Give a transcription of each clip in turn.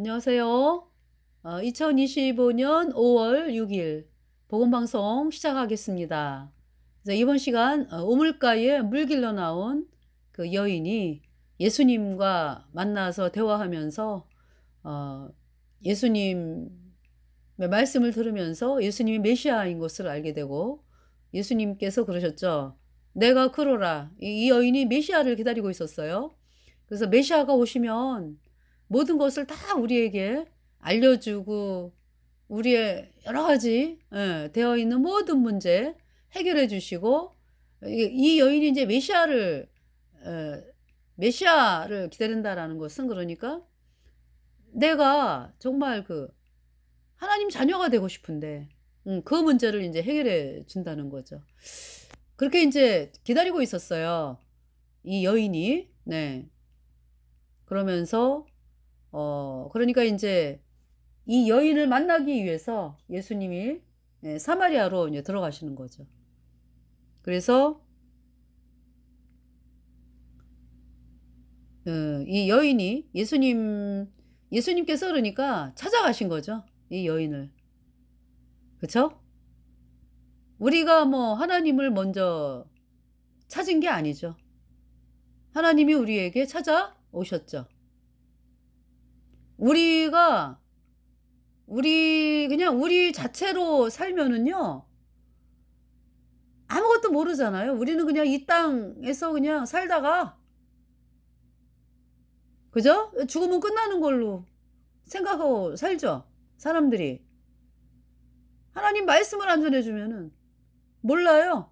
안녕하세요. 2025년 5월 6일 복음방송 시작하겠습니다. 그래서 이번 시간 우물가에 물 길러 나온 그 여인이 예수님과 만나서 대화하면서 예수님의 말씀을 들으면서 예수님이 메시아인 것을 알게 되고, 예수님께서 그러셨죠. 내가 그러라. 이 여인이 메시아를 기다리고 있었어요. 그래서 메시아가 오시면 모든 것을 다 우리에게 알려주고 우리의 여러 가지 되어 있는 모든 문제 해결해 주시고, 이 여인이 이제 어, 메시아를 기다린다라는 것은, 그러니까 내가 정말 그 하나님 자녀가 되고 싶은데 그 문제를 이제 해결해 준다는 거죠. 그렇게 이제 기다리고 있었어요, 이 여인이. 네. 그러면서 그러니까 이제 이 여인을 만나기 위해서 예수님이 사마리아로 이제 들어가시는 거죠. 그래서 이 여인이 예수님께서 그러니까 찾아가신 거죠, 이 여인을. 그쵸? 우리가 뭐 하나님을 먼저 찾은 게 아니죠. 하나님이 우리에게 찾아오셨죠. 그냥 우리 자체로 살면은요, 아무것도 모르잖아요. 우리는 그냥 이 땅에서 그냥 살다가, 그죠? 죽으면 끝나는 걸로 생각하고 살죠, 사람들이. 하나님 말씀을 안 전해주면은 몰라요.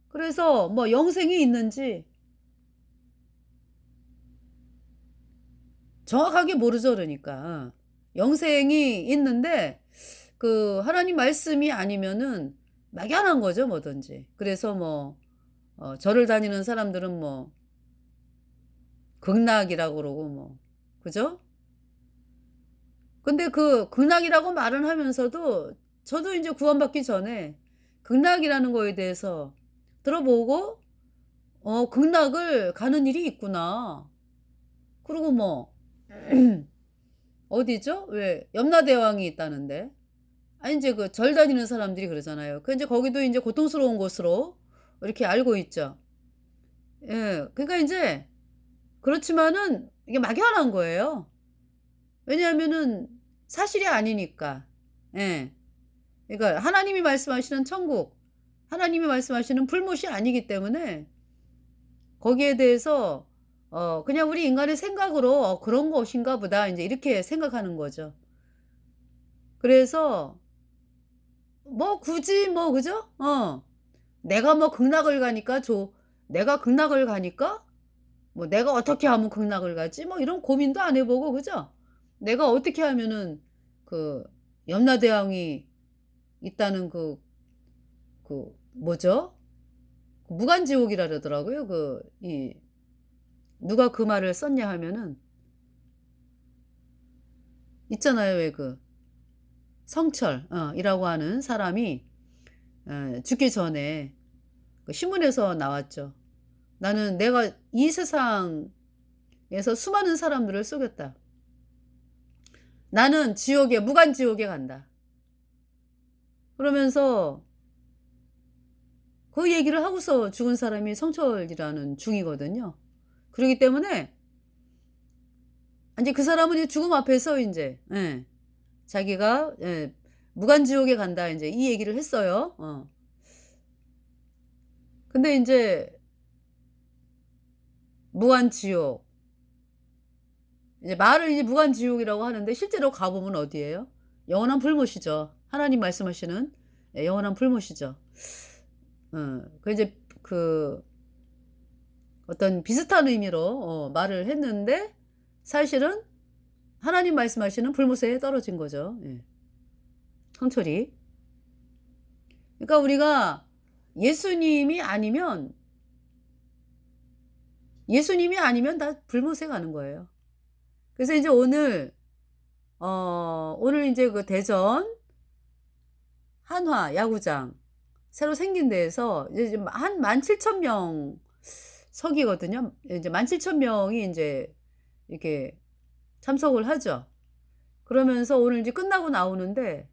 그래서 뭐 영생이 있는지 정확하게 모르죠. 그러니까 영생이 있는데 그 하나님 말씀이 아니면은 막연한 거죠, 뭐든지. 그래서 뭐 절을 다니는 사람들은 뭐 극락이라고 그러고 뭐, 그죠? 근데 그 극락이라고 말은 하면서도 저도 이제 구원받기 전에 극락이라는 거에 대해서 들어보고 극락을 가는 일이 있구나. 그리고 뭐 어디죠? 왜 염라대왕이 있다는데. 아니 이제 그 절 다니는 사람들이 그러잖아요. 그 이제 거기도 이제 고통스러운 곳으로 이렇게 알고 있죠. 예. 그러니까 이제 그렇지만은 이게 막연한 거예요. 왜냐하면은 사실이 아니니까. 예. 그러니까 하나님이 말씀하시는 천국, 하나님이 말씀하시는 불못이 아니기 때문에 거기에 대해서 그냥 우리 인간의 생각으로 그런 것인가 보다 이제 이렇게 생각하는 거죠. 그래서 뭐 굳이 뭐, 그죠? 내가 뭐 극락을 가니까 내가 극락을 가니까 뭐 내가 어떻게 하면 극락을 가지? 뭐 이런 고민도 안 해보고, 그죠? 내가 어떻게 하면은 그 염라대왕이 있다는 그 뭐죠? 그 무간지옥이라 그러더라고요. 누가 그 말을 썼냐 하면은 있잖아요. 왜 그 성철 이라고 하는 사람이 죽기 전에 그 신문에서 나왔죠. 나는 내가 이 세상에서 수많은 사람들을 속였다. 나는 무간지옥에 간다. 그러면서 그 얘기를 하고서 죽은 사람이 성철이라는 중이거든요. 그렇기 때문에 이제 그 사람은 이제 죽음 앞에서 이제 자기가 무간지옥에 간다 이제 이 얘기를 했어요. 근데 이제 무간지옥, 이제 말을 이제 무간지옥이라고 하는데 실제로 가보면 어디예요? 영원한 불못이죠. 하나님 말씀하시는 영원한 불못이죠. 그 이제 그 어떤 비슷한 의미로 말을 했는데 사실은 하나님 말씀하시는 불못에 떨어진 거죠. 예. 성철이. 그러니까 우리가 예수님이 아니면 다 불못에 가는 거예요. 그래서 이제 오늘 이제 그 대전 한화 야구장 새로 생긴 데에서 이제 한 17,000명 석이거든요. 이제 17,000명이 이제 이렇게 참석을 하죠. 그러면서 오늘 이제 끝나고 나오는데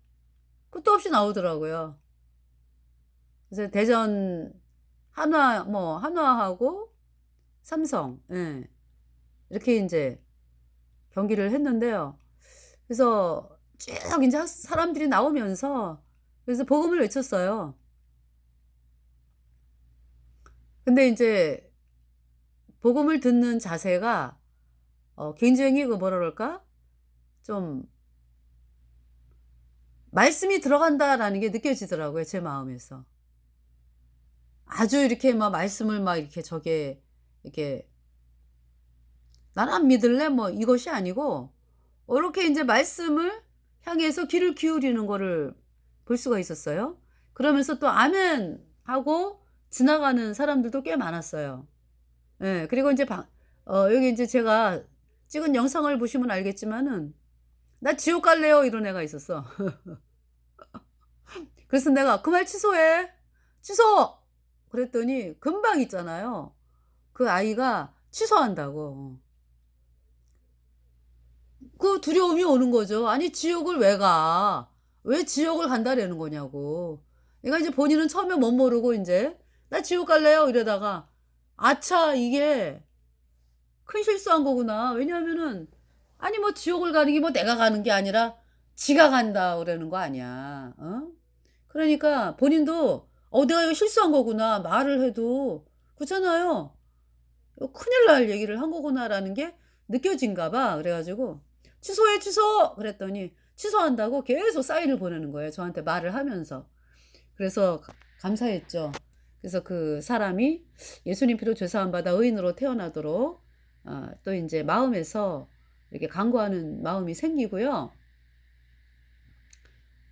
끝도 없이 나오더라고요. 그래서 대전 한화하고 삼성, 예. 이렇게 인제 경기를 했는데요. 그래서 쭉 인제 사람들이 나오면서 그래서 복음을 외쳤어요. 근데 인제 복음을 듣는 자세가 굉장히 그 뭐라 그럴까? 좀 '말씀이 들어간다.'라는 게 느껴지더라고요, 제 마음에서. 아주 이렇게 막 말씀을 막 이렇게 이렇게 '난 안 믿을래.' 뭐 이것이 아니고 요렇게 인제 말씀을 향해서 귀를 기울이는 거를 볼 수가 있었어요. 그러면서 또 아멘 하고 지나가는 사람들도 꽤 많았어요. 예. 그리고 인제 여기 인제 제가 찍은 영상을 보시면 알겠지만은 "나 지옥 갈래요." 이런 애가 있었어. 그래서 내가 "그 말 취소해. 취소!" 그랬더니 금방 있잖아요. 그 아이가 취소한다고. 그 두려움이 오는 거죠. 아니 지옥을 왜 가? 왜 지옥을 간다라는 거냐고. 그러니까 이제 본인은 처음에 못 모르고 인제 "나 지옥 갈래요." 이러다가 '아차 이게 큰 실수한 거구나.' 왜냐하면은 아니 뭐 지옥을 가는 게 뭐 내가 가는 게 아니라 지가 간다 그러는 거 아니야. 어? 그러니까 본인도 '내가 이거 실수한 거구나.' 말을 해도 그렇잖아요. '큰일 날 얘기를 한 거구나.'라는 게 느껴진가 봐. 그래 가지고 "취소해, 취소!" 그랬더니 취소한다고 계속 사인을 보내는 거예요, 저한테 말을 하면서. 그래서 감사했죠. 그래서 그 사람이 예수님 피로 죄 사함 받아 의인으로 태어나도록 또 인제 마음에서 이렇게 간구하는 마음이 생기고요.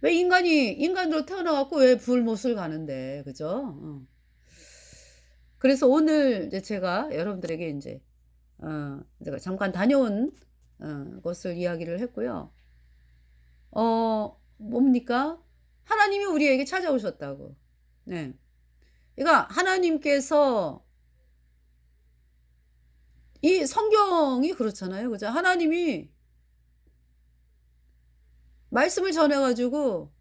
왜 인간이 인간으로 태어나 갖고 왜 불못을 가는데. 그죠? 그래서 오늘 이제 제가 여러분들에게 인제 제가 잠깐 다녀온 것을 이야기를 했고요. 뭡니까? 하나님이 우리에게 찾아오셨다고. 네. 그러니까 하나님께서 이 성경이 그렇잖아요. 그죠? 하나님이 말씀을 전해 가지고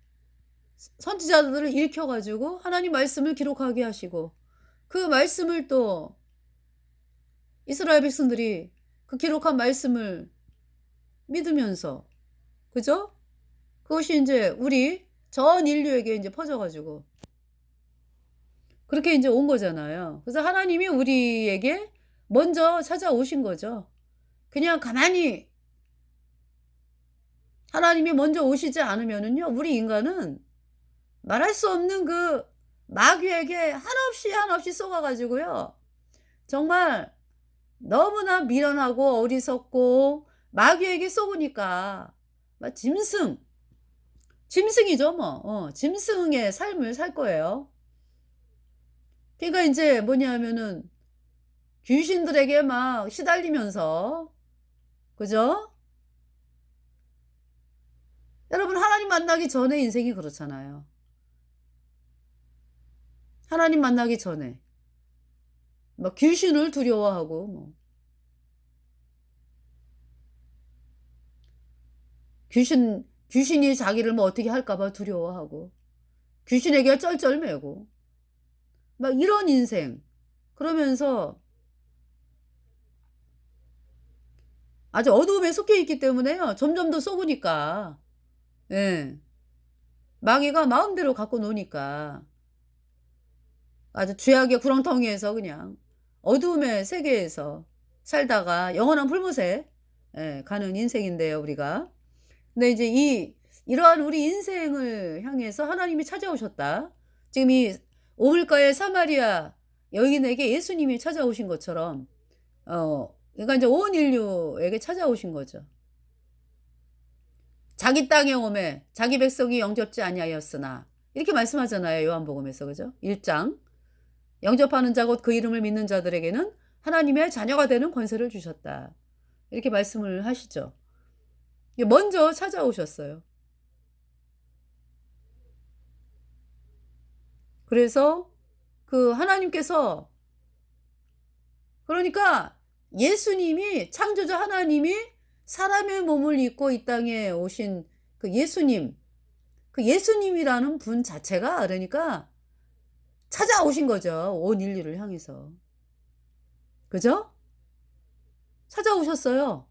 선지자들을 일으켜 가지고 하나님 말씀을 기록하게 하시고 그 말씀을 또 이스라엘 백성들이 그 기록한 말씀을 믿으면서 그죠? 그것이 인제 우리 전 인류에게 인제 퍼져 가지고 그렇게 인제 온 거잖아요. 그래서 하나님이 우리에게 먼저 찾아오신 거죠. 그냥 가만히 하나님이 먼저 오시지 않으면은요 우리 인간은 말할 수 없는 그 마귀에게 한없이, 한없이 속아 가지고요. 정말 너무나 미련하고 어리석고 마귀에게 속으니까 막 짐승이죠 뭐. 짐승의 삶을 살 거예요. 그러니까 인제 뭐냐면은 귀신들에게 막 시달리면서 그죠? 여러분 하나님 만나기 전에 인생이 그렇잖아요. 하나님 만나기 전에 막 귀신을 두려워하고 뭐 귀신이 자기를 뭐 어떻게 할까 봐 두려워하고 귀신에게 쩔쩔매고 막 이런 인생. 그러면서 아주 어두움에 속해 있기 때문에요. 점점 더 썩으니까. 예. 마귀가 마음대로 갖고 노니까. 아주 죄악의 구렁텅이에서 그냥 어두움의 세계에서 살다가 영원한 풀무새 가는 인생인데요, 우리가. 근데 이제 이러한 우리 인생을 향해서 하나님이 찾아오셨다. 지금 이 오물가의 사마리아 여인에게 예수님이 찾아오신 것처럼 그러니까 인제 온 인류에게 찾아오신 거죠. 자기 땅에 오매 자기 백성이 영접지 아니하였으나 이렇게 말씀하잖아요, 요한복음에서. 그죠? 1 장. 영접하는 자 곧 그 이름을 믿는 자들에게는 하나님의 자녀가 되는 권세를 주셨다. 이렇게 말씀을 하시죠. 이게 먼저 찾아오셨어요. 그래서 그 하나님께서 그러니까 예수님이 창조주 하나님이 사람의 몸을 입고 이 땅에 오신 그 예수님, 그 예수님이라는 분 자체가 그러니까 찾아오신 거죠. 온 인류를 향해서. 그죠? 찾아오셨어요.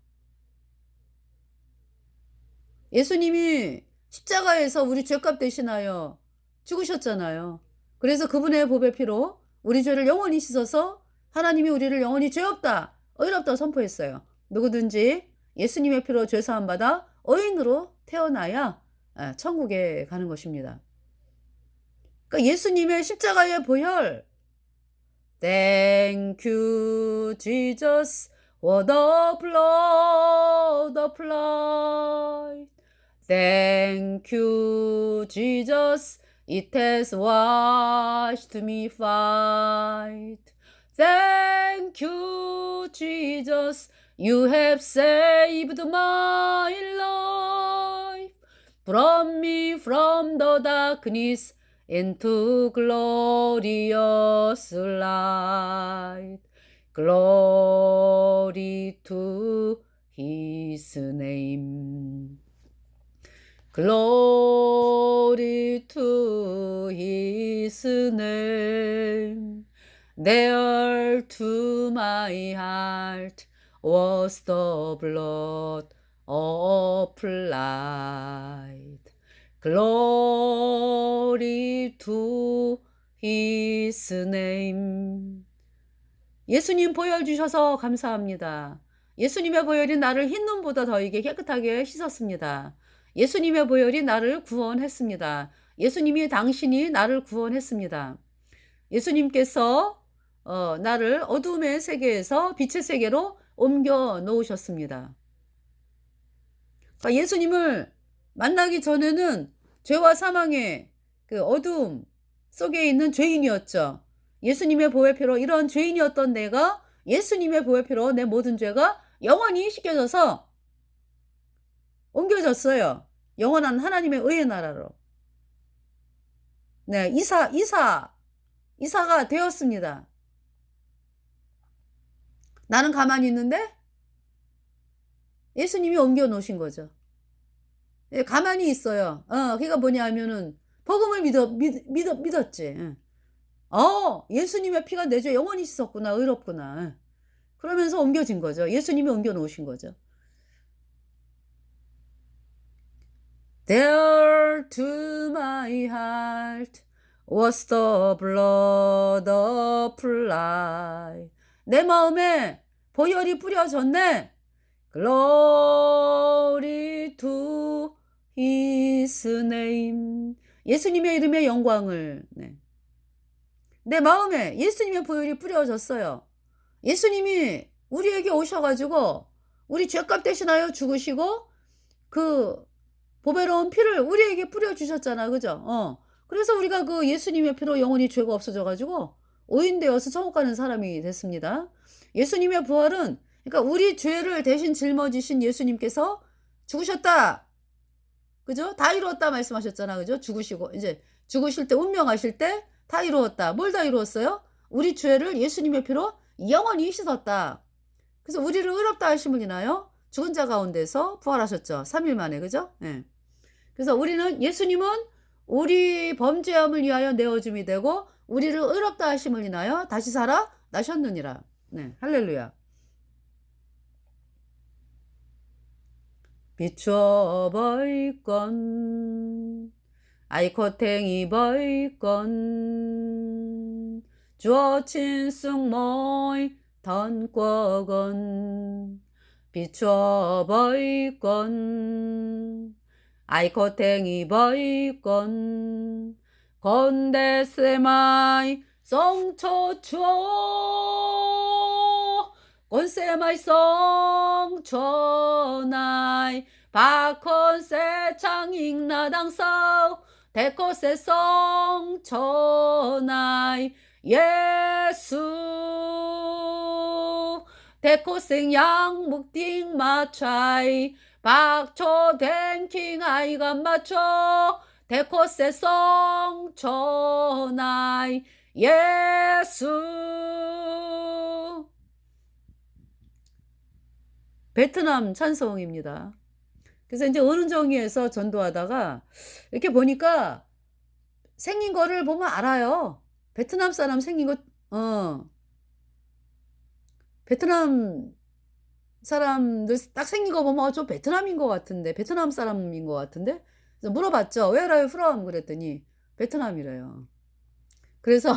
예수님이 십자가에서 우리 죄값 대신하여 죽으셨잖아요. 그래서 그분의 보배 피로 우리 죄를 영원히 씻어서 하나님이 우리를 영원히 죄 없다, 의롭다 선포했어요. 누구든지 예수님의 피로 죄 사함 받아 의인으로 태어나야 천국에 가는 것입니다. 그러니까 예수님의 십자가의 보혈, Thank you, Jesus, for the blood applied. Thank you, Jesus, it has washed me white. Thank you, Jesus, you have saved my life. Brought me from the darkness into glorious light. Glory to his name. Glory to his name. There to my heart was the blood applied. Glory to his name. 예수님 보혈 주셔서 감사합니다. 예수님의 보혈이 나를 흰 눈보다 더이게 깨끗하게 씻었습니다. 예수님의 보혈이 나를 구원했습니다. 예수님이 당신이 나를 구원했습니다. 예수님께서 나를 어둠의 세계에서 빛의 세계로 옮겨 놓으셨습니다. 그러니까 예수님을 만나기 전에는 죄와 사망의 그 어둠 속에 있는 죄인이었죠. 예수님의 보혈피로 이런 죄인이었던 내가 예수님의 보혈피로 내 모든 죄가 영원히 씻겨져서 옮겨졌어요. 영원한 하나님의 의의 나라로. 네, 이사가 되었습니다. 나는 가만히 있는데 예수님이 옮겨 놓으신 거죠. 예, 가만히 있어요. 그러니까 뭐냐 하면은 복음을 믿었지. 예수님의 피가 내 죄 영원히 씻었구나, 의롭구나. 그러면서 옮겨진 거죠. 예수님이 옮겨 놓으신 거죠. There to my heart was the blood applied. 내 마음에 보혈이 뿌려졌네. Glory to his name. 예수님의 이름의 영광을. 네. 내 마음에 예수님의 보혈이 뿌려졌어요. 예수님이 우리에게 오셔가지고 우리 죄값 대신하여 죽으시고 그 보배로운 피를 우리에게 뿌려주셨잖아. 그죠? 그래서 우리가 그 예수님의 피로 영원히 죄가 없어져가지고 오인되어서 천국 가는 사람이 됐습니다. 예수님의 부활은 그러니까 우리 죄를 대신 짊어지신 예수님께서 죽으셨다. 그죠? 다 이루었다 말씀하셨잖아. 그죠? 죽으시고 이제 죽으실 때 운명하실 때 다 이루었다. 뭘 다 이루었어요? 우리 죄를 예수님의 피로 영원히 씻었다. 그래서 우리를 의롭다 하심을 인하여 죽은 자 가운데서 부활하셨죠. 3일 만에. 그죠? 네. 그래서 우리는 예수님은 우리 범죄함을 위하여 내어줌이 되고 우리를 의롭다 하심을 인하여 다시 살아 나셨느니라. 네. 할렐루야. 비추어 보이건 아이코탱이 보이건 주어 친승 모이 던꿔건 비추어 보이건 아이코탱이 보이건 건대세마이 성초추어 건세마이 성초나이 박건세 창익나당사우 대코세 성초나이 예수 대코생 양묵띵 마차이 박초댕킹 아이가 맞춰 대코세 성초나이 예수 베트남 찬송입니다. 그래서 인제 은정리에서 전도하다가 이렇게 보니까 생긴 거를 보면 알아요. 베트남 사람 생긴 거 어 베트남 사람들 딱 생긴 거 보면 '어 저 베트남인 것 같은데. 베트남 사람인 것 같은데?' 그래서 물어봤죠. "Where are you from?" 그랬더니 베트남이래요. 그래서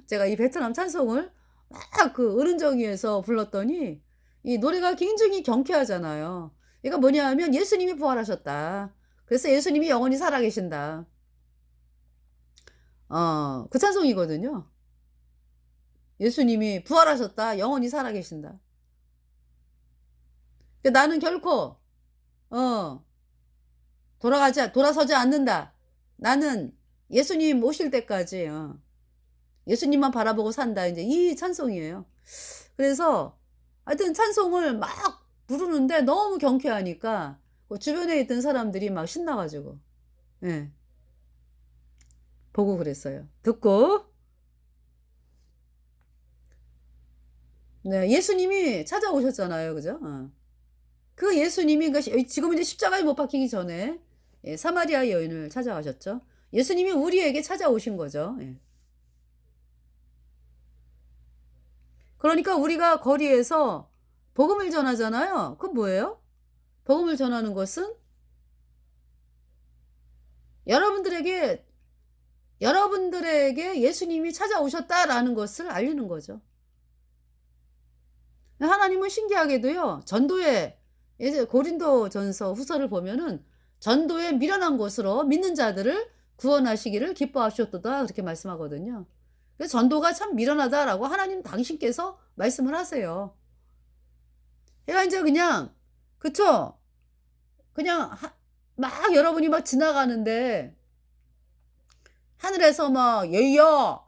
제가 이 베트남 찬송을 막 그 어른정위에서 불렀더니 이 노래가 굉장히 경쾌하잖아요. 이거 뭐냐 하면 "예수님이 부활하셨다. 그래서 예수님이 영원히 살아계신다." 그 찬송이거든요. "예수님이 부활하셨다. 영원히 살아계신다." 나는 결코 어 돌아서지 않는다. 나는 예수님 오실 때까지 예수님만 바라보고 산다." 인제 이 찬송이에요. 그래서 하여튼 찬송을 막 부르는데 너무 경쾌하니까 주변에 있던 사람들이 막 신나 가지고 예 보고 그랬어요. 듣고 네 예수님이 찾아오셨잖아요. 그죠? 그 예수님이 그 지금은 이제 십자가에 못 박히기 전에 사마리아 여인을 찾아가셨죠. 예수님이 우리에게 찾아오신 거죠. 예. 그러니까 우리가 거리에서 복음을 전하잖아요. 그건 뭐예요? 복음을 전하는 것은 여러분들에게 여러분들에게 예수님이 찾아오셨다라는 것을 알리는 거죠. 하나님은 신기하게도요. 전도에 이제 고린도전서 후서를 보면은 "전도에 미련한 것으로 믿는 자들을 구원하시기를 기뻐하셨도다." 그렇게 말씀하거든요. 그래서 "전도가 참 미련하다."라고 하나님 당신께서 말씀을 하세요. 그러니까 인제 그냥 그쵸? 그냥 막 여러분이 막 지나가는데 하늘에서 막 "예이야."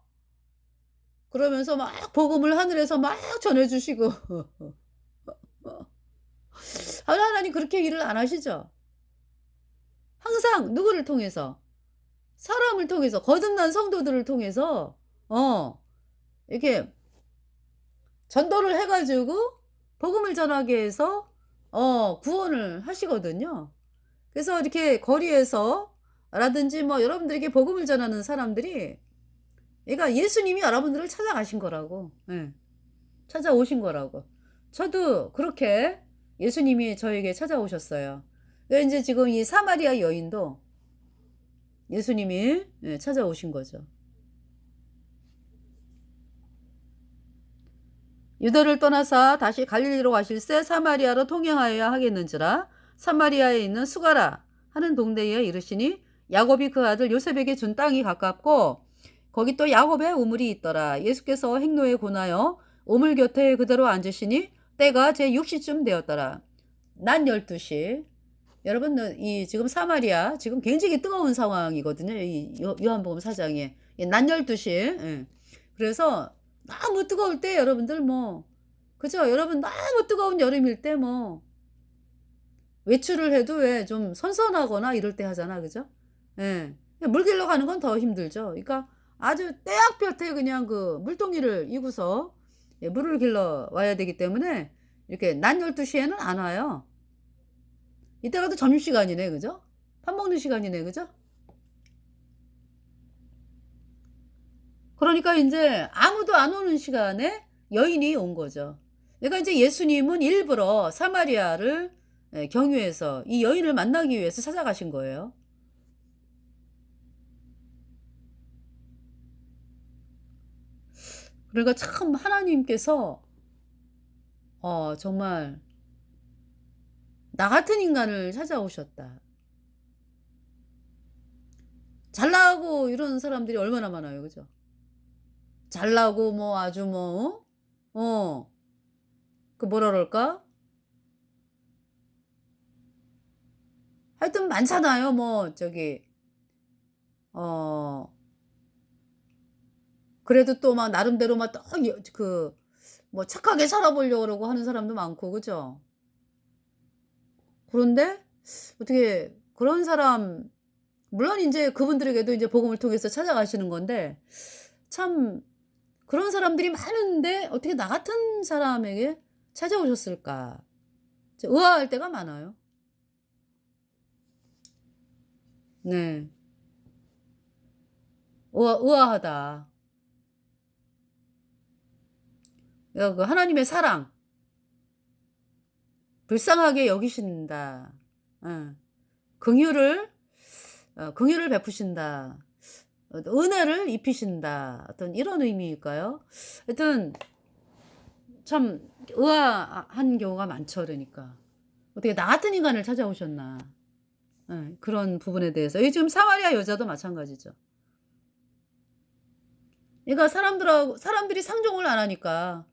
그러면서 막 복음을 하늘에서 막 전해 주시고 하나님 그렇게 일을 안 하시죠. 항상 누구를 통해서? 사람을 통해서 거듭난 성도들을 통해서 이렇게 전도를 해 가지고 복음을 전하게 해서 구원을 하시거든요. 그래서 이렇게 거리에서 라든지 뭐 여러분들에게 복음을 전하는 사람들이 그러니까 예수님이 여러분들을 찾아가신 거라고. 예. 찾아오신 거라고. 저도 그렇게 예수님이 저에게 찾아오셨어요. 그러니까 인제 지금 이 사마리아 여인도 예수님이 찾아오신 거죠. 유대를 떠나사 다시 갈릴리로 가실새 사마리아로 통행하여야 하겠는지라 사마리아에 있는 수가라 하는 동네에 이르시니 야곱이 그 아들 요셉에게 준 땅이 가깝고 거기 또 야곱의 우물이 있더라. 예수께서 행로에 권하여 우물 곁에 그대로 앉으시니 때가 제 6시쯤 되었더라. 낮 12시. 여러분 이 지금 사마리아 지금 굉장히 뜨거운 상황이거든요. 이 요한복음 4장에. 낮 12시. 예. 그래서 너무 뜨거울 때 여러분들 뭐 그죠? 여러분 너무 뜨거운 여름일 때 뭐 외출을 해도 왜 좀 선선하거나 이럴 때 하잖아. 그죠? 예. 그냥 물 길러 가는 건 더 힘들죠. 그러니까 아주 때약볕에 그냥 그 물동이를 이고서 물을 길러 와야 되기 때문에 이렇게 낮 12시 에는 안 와요. 이때가 또 점심시간이네. 그죠? 밥 먹는 시간이네. 그죠? 그러니까 인제 아무도 안 오는 시간에 여인이 온 거죠. 그러니까 인제 예수님은 일부러 사마리아를 경유해서 이 여인을 만나기 위해서 찾아가신 거예요. 그러니까 참 하나님께서 정말 '나 같은 인간을 찾아오셨다.' 잘나고 이런 사람들이 얼마나 많아요. 그죠? 잘나고 뭐 아주 뭐 그 뭐라 그럴까? 하여튼 많잖아요. 뭐 저기 어 그래도 또 막 나름대로 막 또 그 뭐 착하게 살아보려고 그러고 하는 사람도 많고 그죠? 그런데 어떻게 그런 사람 물론 인제 그분들에게도 인제 복음을 통해서 찾아가시는 건데 참 그런 사람들이 많은데 어떻게 나 같은 사람에게 찾아오셨을까? 의아할 때가 많아요. 네. 의아하다. 그 하나님의 사랑 불쌍하게 여기신다. 예. 긍휼을 긍휼을 베푸신다. 은혜를 입히신다. 어떤 이런 의미일까요? 하여튼 참 의아한 경우가 많죠 그러니까. '어떻게 나 같은 인간을 찾아오셨나.' 예. 그런 부분에 대해서 이 지금 사마리아 여자도 마찬가지죠. 그러니까 사람들이 상종을 안 하니까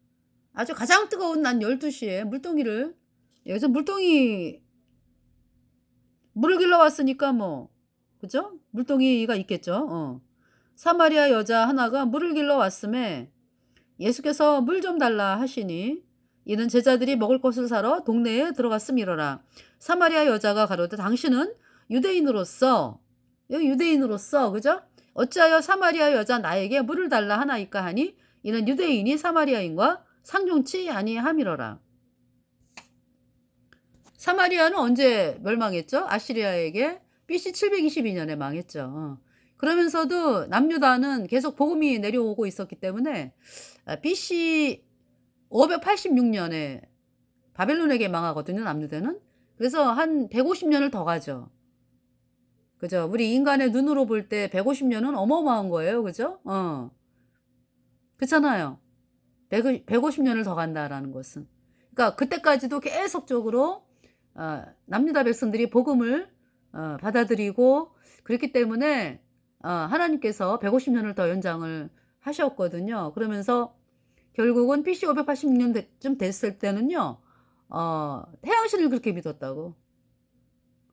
아주 가장 뜨거운 낮 12 시에 물동이를 여기서 물동이 물을 길러 왔으니까 뭐 그죠? 물동이가 있겠죠. 사마리아 여자 하나가 물을 길러 왔음에 예수께서 "물 좀 달라." 하시니 이는 제자들이 먹을 것을 사러 동네에 들어갔음이로라. 사마리아 여자가 가로되 당신은 유대인으로서 여기 유대인으로서 그죠? 어찌하여 사마리아 여자 나에게 물을 달라 하나이까 하니 이는 유대인이 사마리아인과 상종치 아니함이로라. 사마리아는 언제 멸망했죠? 아시리아에게 BC 722 년에 망했죠. 그러면서도 남유다는 계속 복음이 내려오고 있었기 때문에 BC 586 년에 바벨론에게 망하거든요, 남유다는. 그래서 한 150 년을 더 가죠. 그죠? 우리 인간의 눈으로 볼 때 150 년은 어마어마한 거예요. 그죠? 그렇잖아요. 150 년을 더 간다라는 것은. 그러니까 그때까지도 계속적으로 남유다 백성들이 복음을 받아들이고 그랬기 때문에 하나님께서 150 년을 더 연장을 하셨거든요. 그러면서 결국은 BC 586 년쯤 됐을 때는요. 태양신을 그렇게 믿었다고.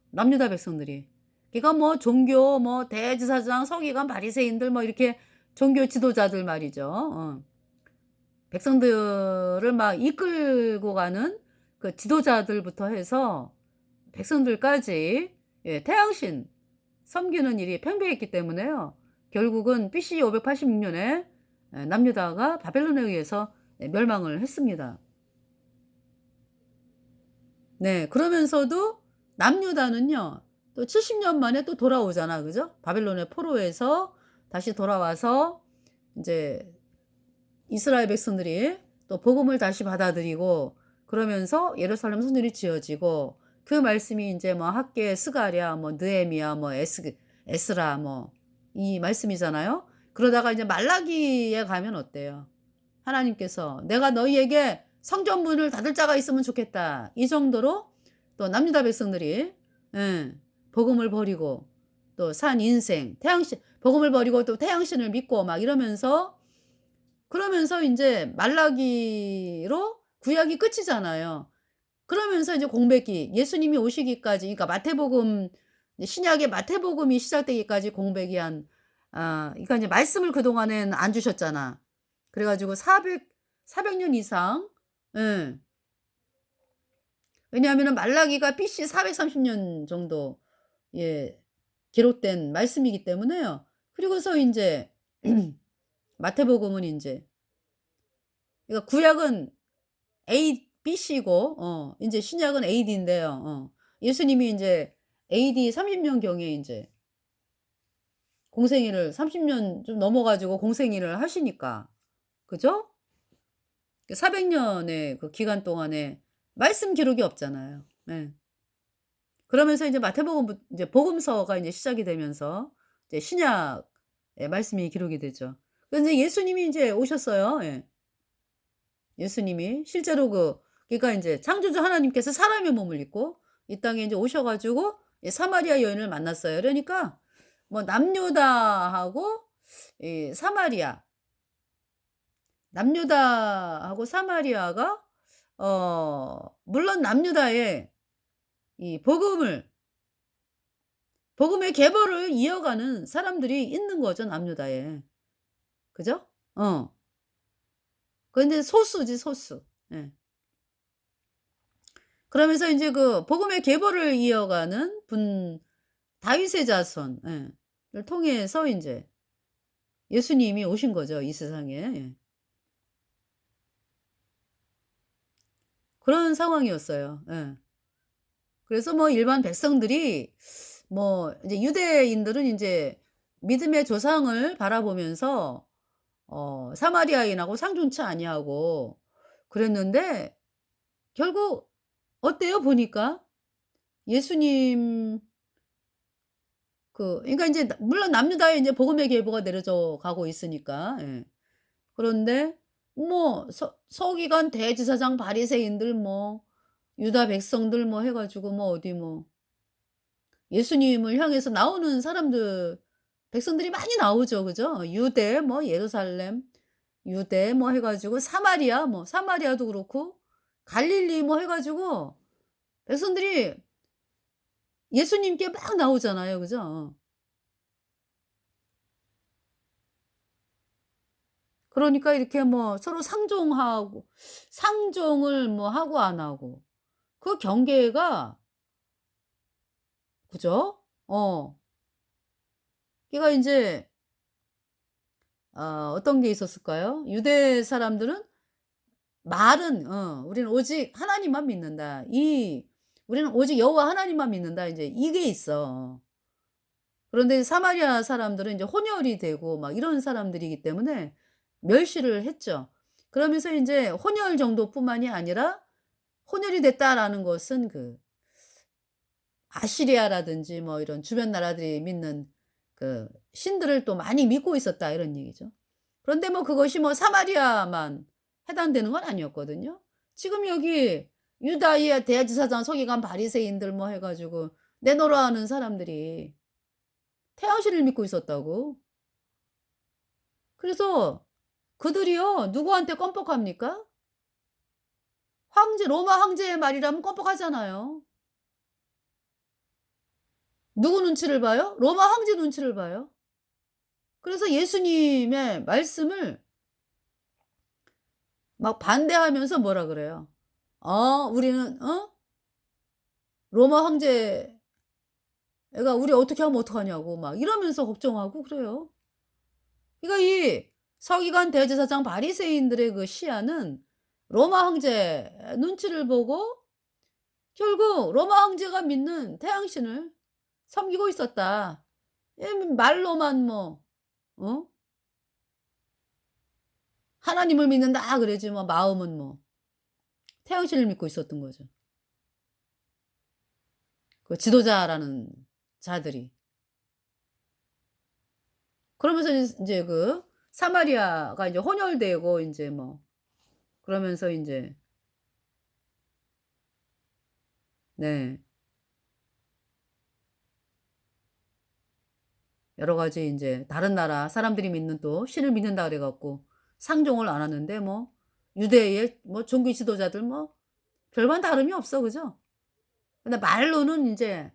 남유다 백성들이. 그러니까 뭐 종교 뭐 대제사장, 서기관, 바리새인들 뭐 이렇게 종교 지도자들 말이죠. 백성들을 막 이끌고 가는 그 지도자들부터 해서 백성들까지 예, 태양신 섬기는 일이 팽배했기 때문에요. 결국은 BC 586 년에 남유다가 바벨론에 의해서 멸망을 했습니다. 네, 그러면서도 남유다는요. 또 70년 만에 또 돌아오잖아. 그죠? 바벨론의 포로에서 다시 돌아와서 이제 이스라엘 백성들이 또 복음을 다시 받아들이고 그러면서 예루살렘 성전이 지어지고 그 말씀이 이제 뭐 학개, 스가랴, 뭐 느헤미야, 뭐 에스라 뭐 이 말씀이잖아요. 그러다가 이제 말라기에 가면 어때요? 하나님께서 내가 너희에게 성전 문을 닫을 자가 있으면 좋겠다. 이 정도로 또 남유다 백성들이 예, 복음을 버리고 또 산 인생, 태양신 복음을 버리고 또 태양신을 믿고 막 이러면서 그러면서 인제 말라기로 구약이 끝이잖아요. 그러면서 이제 공백기 예수님이 오시기까지 그러니까 마태복음 신약의 마태복음이 시작되기까지 공백이 한 그러니까 이제 말씀을 그동안엔 안 주셨잖아. 그래 가지고 400년 이상 예. 왜냐하면은 말라기가 BC 430년 정도 예 기록된 말씀이기 때문에요. 그리고서 인제 마태복음은 인제 그러니까 구약은 BC고 인제 신약은 AD인데요. 예수님이 인제 AD 30 년경에 인제 공생애를 30년 좀 넘어 가지고 공생애를 하시니까. 그죠? 그 400 년의 그 기간 동안에 말씀 기록이 없잖아요. 예. 그러면서 이제 마태복음 이제 복음서가 인제 시작이 되면서 이제 신약의 말씀이 기록이 되죠. 그래서 인제 예수님이 인제 오셨어요. 예. 예수님이 실제로 그러니까 인제 창조주 하나님께서 사람의 몸을 입고 이 땅에 인제 오셔 가지고 이 사마리아 여인을 만났어요. 그러니까 뭐 남유다하고 이 사마리아 남유다하고 사마리아가 물론 남유다에 이 복음의 계보를 이어가는 사람들이 있는 거죠, 남유다에. 그죠? 근데 소수지, 소수. 예. 그러면서 인제 그 복음의 계보를 이어가는 다윗의 자손 예 를 통해서 인제 예수님이 오신 거죠, 이 세상에. 예. 그런 상황이었어요. 예. 그래서 뭐 일반 백성들이 뭐 이제 유대인들은 인제 믿음의 조상을 바라보면서 사마리아인하고 상종치 아니하고 그랬는데 결국 어때요 보니까? 예수님 그러니까 인제 물론 남유다에 인제 복음의 계보가 내려져 가고 있으니까. 예. 그런데 뭐 서기관 대제사장 바리새인들 뭐 유다 백성들 뭐 해 가지고 뭐 어디 뭐 예수님을 향해서 나오는 사람들 백성들이 많이 나오죠. 그죠? 유대 뭐 예루살렘 유대 뭐 해 가지고 사마리아 뭐 사마리아도 그렇고 갈릴리 뭐 해 가지고 백성들이 예수님께 막 나오잖아요. 그죠? 그러니까 이렇게 뭐 서로 상종을 뭐 하고 안 하고 그 경계가 그죠? 그러니까 인제 어떤 게 있었을까요? 유대 사람들은 말은 "우리는 오직 하나님만 믿는다." "우리는 오직 여호와 하나님만 믿는다." 인제 이게 있어. 그런데 사마리아 사람들은 인제 혼혈이 되고 막 이런 사람들이기 때문에 멸시를 했죠. 그러면서 인제 혼혈 정도뿐만이 아니라 혼혈이 됐다라는 것은 그 아시리아라든지 뭐 이런 주변 나라들이 믿는 그 신들을 또 많이 믿고 있었다 이런 얘기죠. 그런데 뭐 그것이 뭐 사마리아만 해당되는 건 아니었거든요. 지금 여기 유다의 대제사장 서기관 바리새인들 뭐 해 가지고 내노라 하는 사람들이 태양신을 믿고 있었다고. 그래서 그들이요 누구한테 껌뻑합니까? 로마 황제의 말이라면 껌뻑하잖아요. 누구 눈치를 봐요? 로마 황제 눈치를 봐요. 그래서 예수님의 말씀을 막 반대하면서 뭐라 그래요. 우리는 로마 황제가 우리 어떻게 하면 어떡하냐고 막 이러면서 걱정하고 그래요. 그러니까 이 서기관 대제사장 바리새인들의 그 시야는 로마 황제 눈치를 보고 결국 로마 황제가 믿는 태양신을 섬기고 있었다. 말로만 뭐 어? 하나님을 믿는다 그러지 뭐 마음은 뭐 태양신을 믿고 있었던 거죠. 그 지도자라는 자들이. 그러면서 인제 그 사마리아가 인제 혼혈되고 인제 뭐 그러면서 인제 네. 여러 가지 인제 다른 나라 사람들이 믿는 또 신을 믿는다 그래 갖고 상종을 안 하는데 뭐 유대의 뭐 종교 지도자들 뭐 별반 다름이 없어. 그죠? 근데 말로는 인제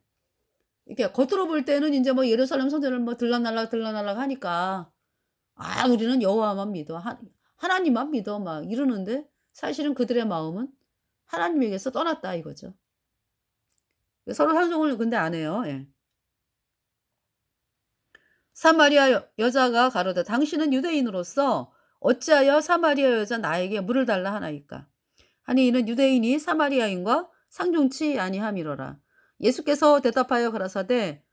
이렇게 겉으로 볼 때는 인제 뭐 예루살렘 성전을 뭐 들락날락 하니까 우리는 여호와만 믿어. 하나님만 믿어." 막 이러는데 사실은 그들의 마음은 하나님에게서 떠났다 이거죠. 서로 상종을 근데 안 해요. 예. 사마리아 여자가 가로되 당신은 유대인으로서 어찌하여 사마리아 여자 나에게 물을 달라 하나이까. 하니 이는 유대인이 사마리아인과 상종치 아니함이로라. 예수께서 대답하여 가라사대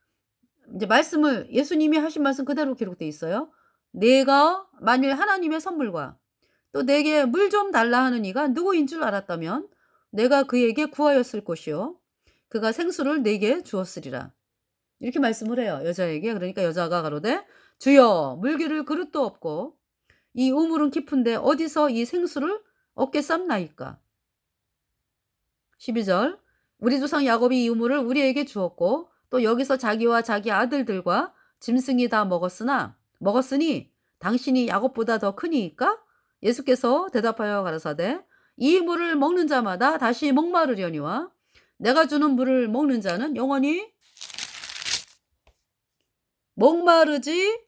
이제 말씀을 예수님이 하신 말씀 그대로 기록돼 있어요. 내가 만일 하나님의 선물과 또 내게 물 좀 달라 하는 이가 누구인 줄 알았다면 내가 그에게 구하였을 것이요 그가 생수를 내게 주었으리라. 이렇게 말씀을 해요 여자에게. 그러니까 여자가 가로되 주여 물기를 그릇도 없고 이 우물은 깊은데 어디서 이 생수를 얻겠삼나이까. 12절 우리 조상 야곱이 이 우물을 우리에게 주었고 또 여기서 자기와 자기 아들들과 짐승이 다 먹었으니 당신이 야곱보다 더 크니이까. 예수께서 대답하여 가라사대 이 물을 먹는 자마다 다시 목마르려니와 내가 주는 물을 먹는 자는 영원히 목마르지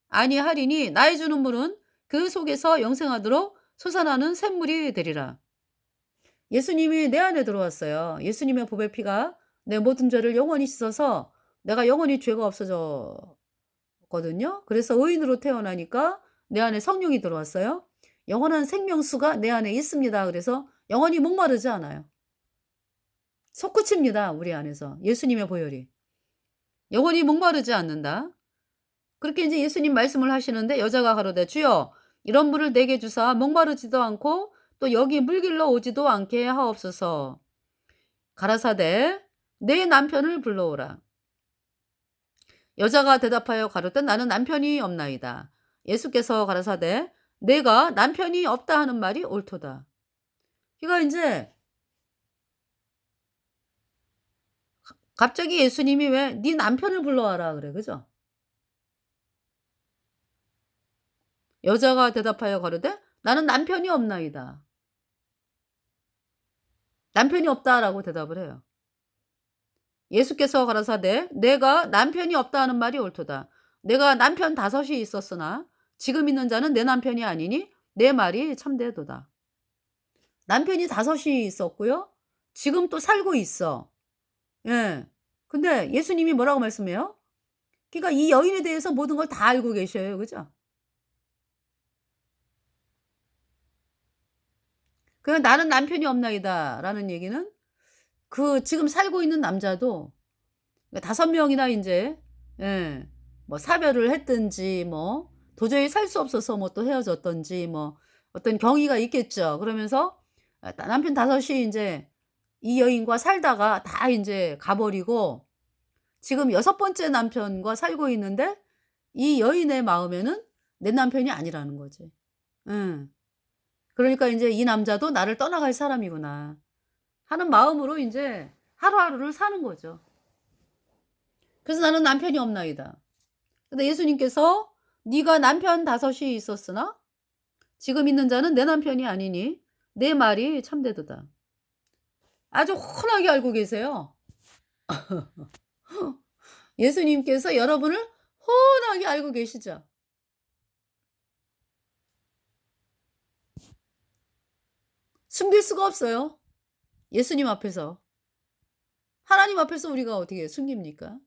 아니하리니 나의 주는 물은 그 속에서 영생하도록 솟아나는 샘물이 되리라. 예수님이 내 안에 들어왔어요. 예수님의 보배 피가 내 모든 죄를 영원히 씻어서 내가 영원히 죄가 없어졌거든요. 그래서 의인으로 태어나니까 내 안에 성령이 들어왔어요. 영원한 생명수가 내 안에 있습니다. 그래서 영원히 목마르지 않아요. 솟구칩니다, 우리 안에서 예수님의 보혈이. 영원히 목마르지 않는다. 그렇게 이제 예수님 말씀을 하시는데 여자가 가로되 주여 이런 물을 내게 주사 목마르지도 않고 또 여기 물길러 오지도 않게 하옵소서. 가라사대 내 남편을 불러오라. 여자가 대답하여 가로되 나는 남편이 없나이다. 예수께서 가라사대 내가 남편이 없다 하는 말이 옳도다. 그러니까 이제 갑자기 예수님이 왜 네 남편을 불러와라 그래. 그죠? 여자가 대답하여 가로되 나는 남편이 없나이다. 남편이 없다라고 대답을 해요. 예수께서 가라사대 내가 남편이 없다 하는 말이 옳도다. 내가 남편 5이 있었으나 지금 있는 자는 내 남편이 아니니 내 말이 참되도다. 남편이 5이 있었고요. 지금 또 살고 있어. 예. 근데 예수님이 뭐라고 말씀해요? 그러니까 이 여인에 대해서 모든 걸 다 알고 계셔요. 그죠? 그냥 "나는 남편이 없나이다."라는 얘기는 그 지금 살고 있는 남자도 5 명이나 인제 예 뭐 사별을 했든지 뭐 도저히 살 수 없어서 뭐 또 헤어졌든지 뭐 어떤 경위가 있겠죠. 그러면서 남편 5이 인제 이 여인과 살다가 다 인제 가 버리고 지금 6번째 남편과 살고 있는데 이 여인의 마음에는 내 남편이 아니라는 거지. 예. 그러니까 인제 '이 남자도 나를 떠나갈 사람이구나.' 하는 마음으로 인제 하루하루를 사는 거죠. 그래서 "나는 남편이 없나이다." 근데 예수님께서 "네가 남편 5이 있었으나 지금 있는 자는 내 남편이 아니니 내 말이 참되도다." 아주 훤하게 알고 계세요. 예수님께서 여러분을 훤하게 알고 계시죠. 숨길 수가 없어요. 예수님 앞에서. 하나님 앞에서 우리가 어떻게 숨깁니까?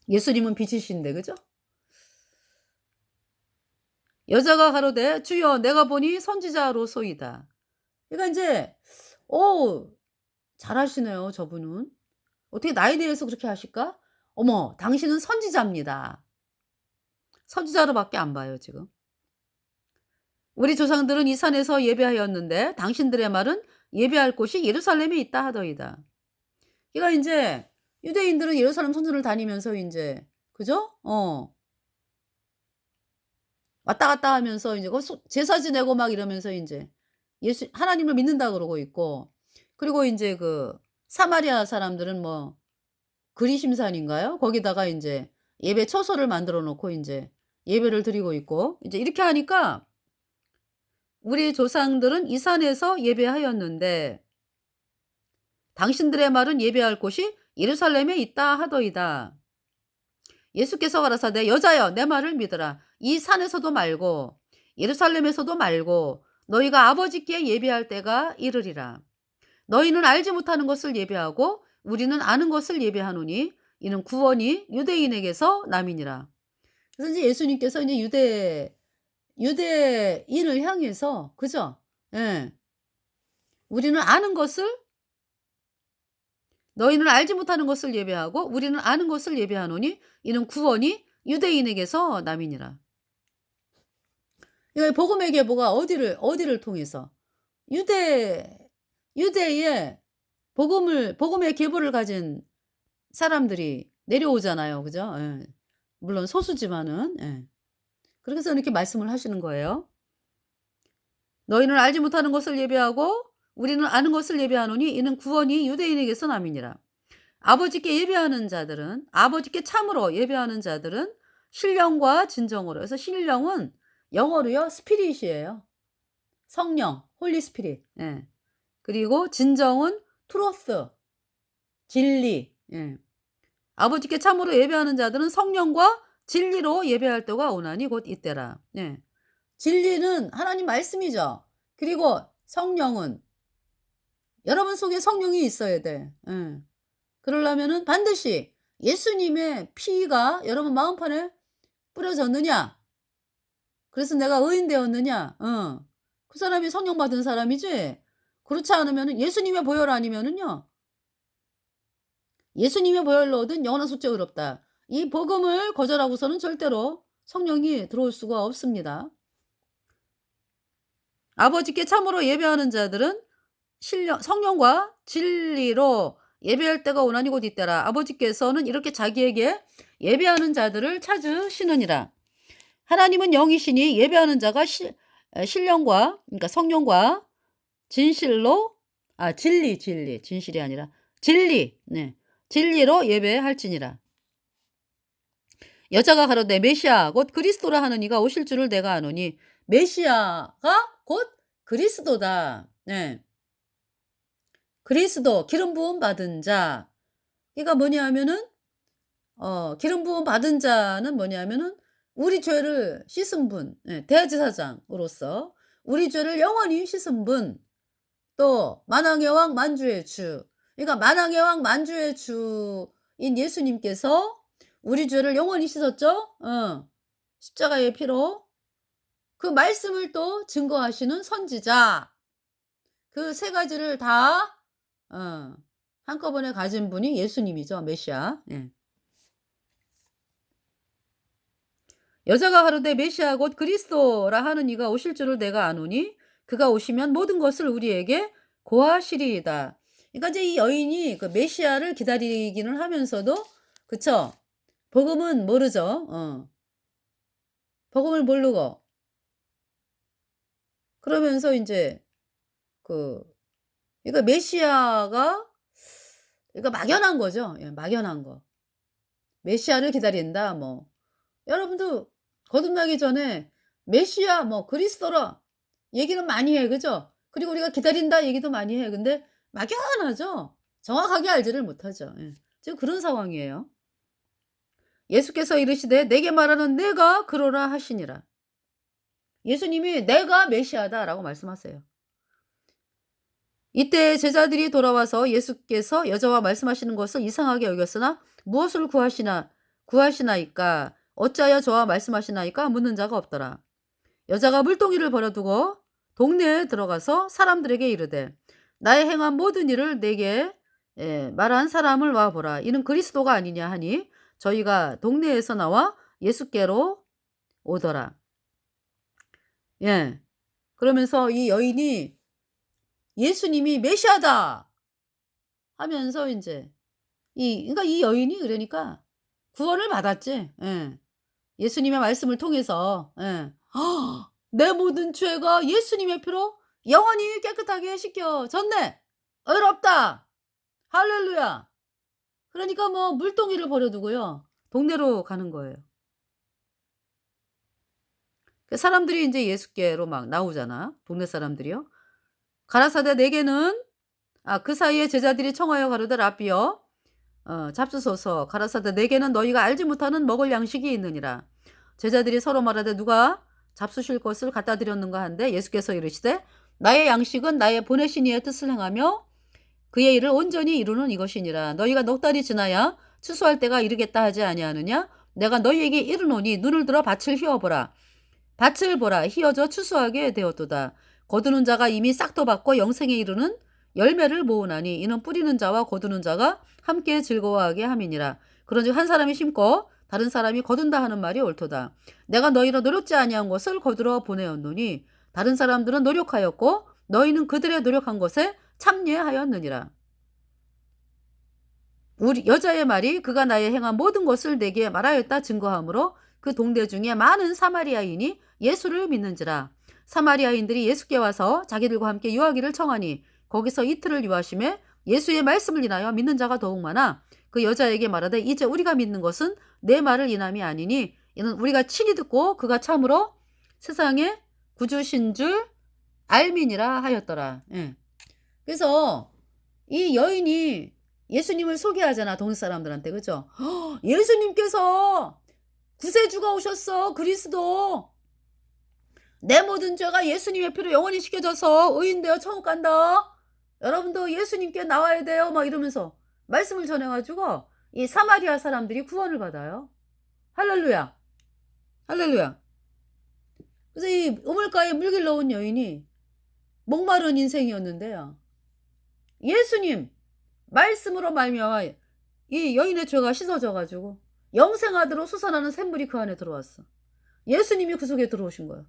예수님은 빛이신데 그죠? 여자가 가로되 "주여 내가 보니 선지자로소이다." 그러니까 인제 어 잘하시네요 저분은. 어떻게 나에 대해서 그렇게 아실까? "어머 당신은 선지자입니다." 선지자로 밖에 안 봐요 지금. "우리 조상들은 이 산에서 예배하였는데 당신들의 말은 예배할 곳이 예루살렘에 있다 하더이다." 그러니까 인제 유대인들은 예루살렘 성전을 다니면서 인제 그죠? 왔다 갔다 하면서 이제 그 제사 지내고 막 이러면서 인제 예수 하나님을 믿는다 그러고 있고 그리고 인제 그 사마리아 사람들은 뭐 그리심산인가요? 거기다가 인제 예배 처소를 만들어 놓고 인제 예배를 드리고 있고 이제 이렇게 하니까 "우리 조상들은 이 산에서 예배하였는데 당신들의 말은 예배할 곳이 예루살렘에 있다 하더이다." 예수께서 가라사대 "여자여 내 말을 믿으라. 이 산에서도 말고 예루살렘에서도 말고 너희가 아버지께 예배할 때가 이르리라. 너희는 알지 못하는 것을 예배하고 우리는 아는 것을 예배하노니 이는 구원이 유대인에게서 남이니라." 그래서 이제 예수님께서 이제 유대인을 향해서 그죠? 예. 우리는 아는 것을 너희는 알지 못하는 것을 예배하고 우리는 아는 것을 예배하노니 이는 구원이 유대인에게서 남이니라. 이 복음의 계보가 어디를 통해서 유대 유대에 복음의 계보를 가진 사람들이 내려오잖아요. 그죠? 예. 물론 소수지만은 예. 그래서 이렇게 말씀을 하시는 거예요. "너희는 알지 못하는 것을 예배하고 우리는 아는 것을 예배하노니 이는 구원이 유대인에게서 남이니라." 아버지께 참으로 예배하는 자들은 신령과 진정으로. 그래서 신령은 영어로요 스피릿이에요. 성령, 홀리 스피릿. 예. 그리고 진정은 트루스, 진리. 예. 아버지께 참으로 예배하는 자들은 성령과 진리로 예배할 때가 오나니 곧 이때라. 예. 진리는 하나님 말씀이죠. 그리고 성령은 여러분 속에 성령이 있어야 돼. 예. 그러려면은 반드시 예수님의 피가 여러분 마음판에 뿌려졌느냐? 그래서 내가 의인 되었느냐? 그 사람이 성령 받은 사람이지. 그렇지 않으면은 예수님의 보혈 아니면은요. 예수님의 보혈로 얻은 영원한 속죄가 의롭다. 이 복음을 거절하고서는 절대로 성령이 들어올 수가 없습니다. 아버지께 참으로 예배하는 자들은 성령과 진리로 예배할 때가 오나니 곧 이때라. 아버지께서는 이렇게 자기에게 예배하는 자들을 찾으시느니라. 하나님은 영이시니 예배하는 자가 신령과 그러니까 성령과 진실로 진실이 아니라 진리로 예배할지니라. 여자가 가로되 메시아 곧 그리스도라 하는 이가 오실 줄을 내가 아노니. 메시아가 곧 그리스도다. 네. 그리스도 기름 부음 받은 자. 그러니까 뭐냐 하면은 기름 부음 받은 자는 뭐냐 하면은 우리 죄를 씻은 분, 대제사장으로서 우리 죄를 영원히 씻은 분, 또 만왕의 왕 만주의 주. 그러니까 만왕의 왕 만주의 주인 예수님께서 우리 죄를 영원히 씻었죠. 십자가의 피로. 그 말씀을 또 증거하시는 선지자. 그 세 가지를 다 한꺼번에 가진 분이 예수님이죠. 메시아. 예. 여자가 가로되 메시아 곧 그리스도라 하는 이가 오실 줄을 내가 아노니 그가 오시면 모든 것을 우리에게 고하시리이다. 그러니까 이제 이 여인이 그 메시아를 기다리기는 하면서도 그쵸? 복음은 모르죠. 복음을 모르고 그러면서 인제 그러니까 메시아가 그러니까 막연한 거죠. 예, 막연한 거. 메시아를 기다린다 뭐. 여러분도 거듭나기 전에 메시아 뭐 그리스도라 얘기는 많이 해. 그죠? 그리고 우리가 기다린다 얘기도 많이 해. 근데 막연하죠. 정확하게 알지를 못하죠. 예. 지금 그런 상황이에요. 예수께서 이르시되 내게 말하는 내가 그러라 하시니라. 예수님이 내가 메시아다라고 말씀하세요. 이때 제자들이 돌아와서 예수께서 여자와 말씀하시는 것을 이상하게 여겼으나 무엇을 구하시나이까 어찌하여 저와 말씀하시나이까 묻는 자가 없더라. 여자가 물동이를 버려두고 동네에 들어가서 사람들에게 이르되 나의 행한 모든 일을 내게 말한 사람을 와보라. 이는 그리스도가 아니냐 하니 저희가 동네에서 나와 예수께로 오더라. 예. 그러면서 이 여인이 예수님이 메시아다 하면서 인제 그러니까 이 여인이 그러니까 구원을 받았지. 예. 예수님의 말씀을 통해서. 예. 내 모든 죄가 예수님의 피로 영원히 깨끗하게 씻겨졌네. 의롭다. 할렐루야. 그러니까 뭐 물동이를 버려두고요. 동네로 가는 거예요. 그 사람들이 인제 예수께로 막 나오잖아. 동네 사람들이요. 가라사대 내게는 그 사이에 제자들이 청하여 가로되 라삐여 잡수소서. 가라사대 내게는 너희가 알지 못하는 먹을 양식이 있느니라. 제자들이 서로 말하되 누가 잡수실 것을 갖다 드렸는가 한데 예수께서 이르시되 나의 양식은 나의 보내신 이의 뜻을 행하며 그의 일을 온전히 이루는 이것이니라. 너희가 넉 달이 지나야 추수할 때가 이르겠다 하지 아니하느냐. 내가 너희에게 이르노니 눈을 들어 밭을 휘어보라. 밭을 보라. 휘어져 추수하게 되었도다. 거두는 자가 이미 싹도 받고 영생에 이르는 열매를 모으나니 이는 뿌리는 자와 거두는 자가 함께 즐거워하게 함이니라. 그런즉 한 사람이 심고 다른 사람이 거둔다 하는 말이 옳도다. 내가 너희로 노력지 아니한 것을 거두러 보내었노니 다른 사람들은 노력하였고 너희는 그들의 노력한 것에 참여하였느니라. 우리 여자의 말이 그가 나의 행한 모든 것을 내게 말하였다 증거하므로 그 동네 중에 많은 사마리아인이 예수를 믿는지라. 사마리아인들이 예수께 와서 자기들과 함께 유하기를 청하니 거기서 이틀을 유하심에 예수의 말씀을 인하여 믿는 자가 더욱 많아 그 여자에게 말하되 이제 우리가 믿는 것은 내 말을 인함이 아니니 이는 우리가 친히 듣고 그가 참으로 세상의 구주신 줄 알미니라 하였더라. 예. 그래서 이 여인이 예수님을 소개하잖아. 동네 사람들한테. 그죠? 예수님께서 구세주가 오셨어. 그리스도. 내 모든 죄가 예수님의 피로 영원히 씻겨져서 의인되어 천국 간다. 여러분도 예수님께 나와야 돼요. 막 이러면서 말씀을 전해가지고 이 사마리아 사람들이 구원을 받아요. 할렐루야. 할렐루야. 그래서 이 우물가에 물 길러 온 여인이 목마른 인생이었는데요. 예수님 말씀으로 말미암아 이 여인의 죄가 씻어져 가지고 영생하도록 솟아나는 샘물이 그 안에 들어왔어. 예수님이 그 속에 들어오신 거예요.